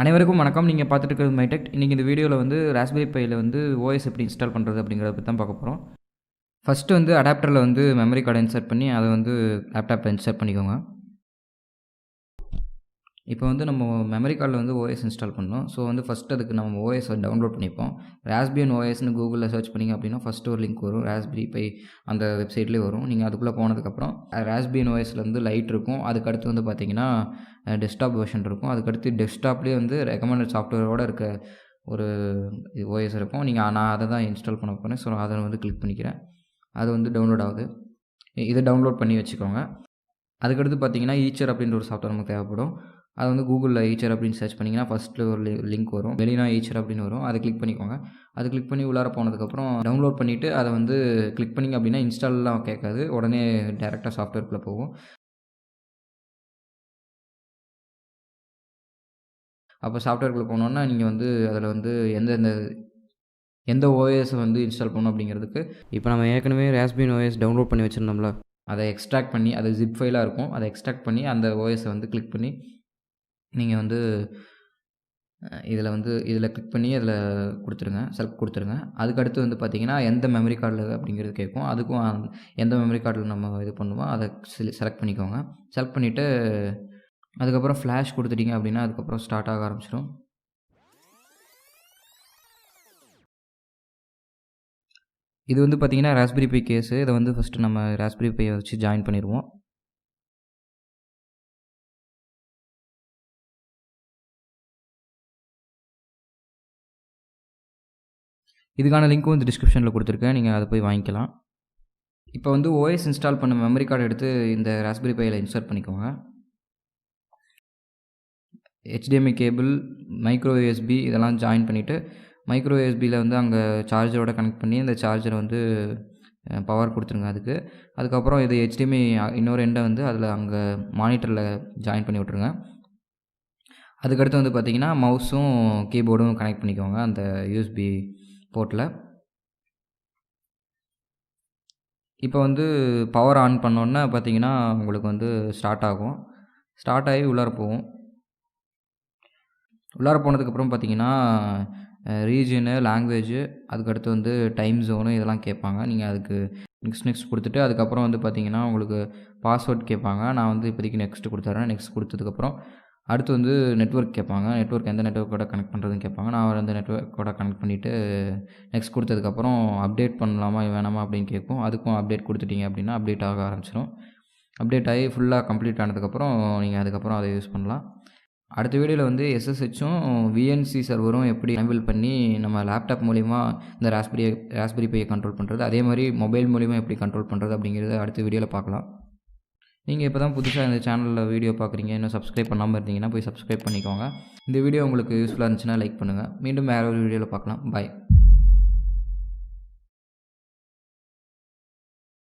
அனைவருக்கும் வணக்கம். நீங்கள் பார்த்துட்டு இருக்கிறது மைடெக். இன்றைக்கி இந்த வீடியோவில் வந்து ராஸ்பெரி பையில் வந்து ஓஎஸ் எப்படி இன்ஸ்டால் பண்ணுறது அப்படிங்கிறத பற்றி தான் பார்க்க போகிறோம். ஃபஸ்ட்டு வந்து அடாப்டரில் வந்து மெமரி கார்டை இன்சர்ட் பண்ணி அதை வந்து லேப்டாப்பில் இன்ஸ்டால் பண்ணிக்கோங்க. இப்போ வந்து நம்ம மெமரி கார்டில் வந்து ஓஎஸ் இன்ஸ்டால் பண்ணணும். ஸோ வந்து ஃபஸ்ட்டு அதுக்கு நம்ம ஓஎஸை டவுன்லோட் பண்ணிப்போம். ராஸ்பியன் ஓஎஸ்னு கூகுளில் சர்ச் பண்ணிங்க அப்படின்னா ஃபஸ்ட்டு ஒரு லிங்க் வரும். ராஸ்பெரி பை அந்த வெப்சைட்லேயே வரும். நீங்கள் அதுக்குள்ளே போனதுக்கப்புறம் ராஸ்பியன் ஓஎஸில் வந்து லைட் இருக்கும். அதுக்கடுத்து வந்து பார்த்தீங்கன்னா டெஸ்க்டாப் வெர்ஷன் இருக்கும். அதுக்கடுத்து டெஸ்க்டாப்லேயே வந்து ரெக்கமெண்டட் சாஃப்ட்வேரோடு இருக்க ஒரு ஓஎஸ் இருக்கும். நான் அதை தான் இன்ஸ்டால் பண்ண போகிறேன். ஸோ அதை வந்து கிளிக் பண்ணிக்கிறேன். அது வந்து டவுன்லோட் ஆகுது. இதை டவுன்லோட் பண்ணி வச்சுக்கோங்க. அதுக்கடுத்து பார்த்தீங்கன்னா ஈச்சர் அப்படின்ற ஒரு சாஃப்ட்வேர் நமக்கு தேவைப்படும். அது வந்து கூகுளில் ஈச்சர் அப்படின்னு சர்ச் பண்ணிங்கன்னா ஃபஸ்ட்டில் ஒரு லிங்க் வரும். வெளினா ஈச்சர் அப்படின்னு வரும். அதை கிளிக் பண்ணிக்கோங்க. அது கிளிக் பண்ணி உள்ளார போனதுக்கப்புறம் டவுன்லோட் பண்ணிவிட்டு அதை வந்து கிளிக் பண்ணிங்க அப்படின்னா இன்ஸ்டால்லாம் கேட்காது. உடனே டேரெக்டாக சாஃப்ட்வேர்க்குள்ளே போகும். அப்போ சாஃப்ட்வேர்க்குள்ளே போனோன்னா நீங்கள் வந்து அதில் வந்து எந்த ஓஎஸை வந்து இன்ஸ்டால் பண்ணணும் அப்படிங்கிறதுக்கு இப்போ நம்ம ஏற்கனவே ராஸ்பியன் ஓஎஸ் டவுன்லோட் பண்ணி வச்சுருந்தோம்ல, அதை எக்ஸ்ட்ராக்ட் பண்ணி அது ஜிப் ஃபைலாக இருக்கும். அதை எக்ஸ்ட்ராக்ட் பண்ணி அந்த ஓஎஸை வந்து கிளிக் பண்ணி நீங்கள் வந்து இதில் கிளிக் பண்ணி அதில் கொடுத்துருங்க, செலக்ட் கொடுத்துருங்க. அதுக்கடுத்து வந்து பார்த்தீங்கன்னா எந்த மெமரி கார்டில் அப்படிங்கிறது கேட்கும். அதுக்கும் எந்த மெமரி கார்டில் நம்ம இது பண்ணுமோ அதை செலக்ட் பண்ணிக்கோங்க. செலக்ட் பண்ணிவிட்டு அதுக்கப்புறம் ஃப்ளாஷ் கொடுத்துட்டிங்க அப்படின்னா அதுக்கப்புறம் ஸ்டார்ட் ஆக ஆரம்பிச்சிடும். இது வந்து பார்த்தீங்கன்னா ராஸ்பெரி பை கேஸு. இதை வந்து ஃபஸ்ட்டு நம்ம ராஸ்பெரி பையை வச்சு ஜாயின் பண்ணிடுவோம். இதுக்கான லிங்க்கும் வந்து டிஸ்கிரிப்ஷனில் கொடுத்துருக்கேன். நீங்கள் அதை போய் வாங்கிக்கலாம். இப்போ வந்து ஓஎஸ் இன்ஸ்டால் பண்ண மெமரி கார்டு எடுத்து இந்த ராஸ்பெரி பையில் இன்சர்ட் பண்ணிக்கோங்க. HDMI கேபிள், மைக்ரோ USB இதெல்லாம் ஜாயின் பண்ணிவிட்டு மைக்ரோ USBயில் வந்து அங்கே சார்ஜரோட கனெக்ட் பண்ணி அந்த சார்ஜரை வந்து பவர் கொடுத்துருங்க அதுக்கு. அதுக்கப்புறம் இது HDMI இன்னொரு எண்டை வந்து அதில் அங்கே மானிட்டரில் ஜாயின் பண்ணி விட்ருங்க. அதுக்கடுத்து வந்து பார்த்திங்கன்னா மவுஸும் கீபோர்டும் கனெக்ட் பண்ணிக்கோங்க அந்த USB போர்ட்டில். இப்போ வந்து பவர் ஆன் பண்ணோன்னே பார்த்தீங்கன்னா உங்களுக்கு வந்து ஸ்டார்ட் ஆகும். ஸ்டார்ட் ஆகி உள்ளார போகும். உள்ளார போனதுக்கப்புறம் பார்த்தீங்கன்னா ரீஜியனு, லாங்குவேஜு, அதுக்கடுத்து வந்து டைம் ஜோனு இதெல்லாம் கேட்பாங்க. நீங்கள் அதுக்கு நெக்ஸ்ட் கொடுத்துட்டு அதுக்கப்புறம் வந்து பார்த்தீங்கன்னா உங்களுக்கு பாஸ்வேர்ட் கேட்பாங்க. நான் வந்து இப்போதைக்கு நெக்ஸ்ட் கொடுத்துட்றேன். நெக்ஸ்ட் கொடுத்ததுக்கப்புறம் அடுத்து வந்து நெட்வொர்க் கேட்பாங்க. நெட்வொர்க் எந்த நெட்வொர்க்கோட கனெக்ட் பண்ணுறதுன்னு கேட்பாங்க. நான் அந்த நெட்வொர்க்கோட கனெக்ட் பண்ணிவிட்டு நெக்ஸ்ட் கொடுத்ததுக்கப்புறம் அப்டேட் பண்ணலாமா வேணாமா அப்படின்னு கேட்கும். அதுக்கும் அப்டேட் கொடுத்துட்டிங்க அப்படின்னா அப்டேட் ஆக ஆரம்பிச்சிடும். அப்டேட் ஆகி ஃபுல்லாக கம்ப்ளீட் ஆனதுக்கப்புறம் நீங்கள் அதுக்கப்புறம் அதை யூஸ் பண்ணலாம். அடுத்த வீடியோவில் வந்து SSHும் VNC சர்வரும் எப்படி ஹேண்டில் பண்ணி நம்ம லேப்டாப் மூலிமா இந்த ராஸ்பெரி பையை கண்ட்ரோல் பண்ணுறது, அதே மாதிரி மொபைல் மூலிமா எப்படி கண்ட்ரோல் பண்ணுறது அப்படிங்கிறத அடுத்த வீடியோவில் பார்க்கலாம். நீங்கள் இப்போ தான் புதுசாக இந்த சேனலில் வீடியோ பார்க்குறீங்க, இன்னும் சப்ஸ்கிரைப் பண்ணாமல் இருந்தீங்கன்னா போய் சப்ஸ்கிரைப் பண்ணிக்கோங்க. இந்த வீடியோ உங்களுக்கு யூஸ்ஃபுல்லாக இருந்துச்சுன்னா லைக் பண்ணுங்கள். மீண்டும் வேறு ஒரு வீடியோவில் பார்க்கலாம். பாய்.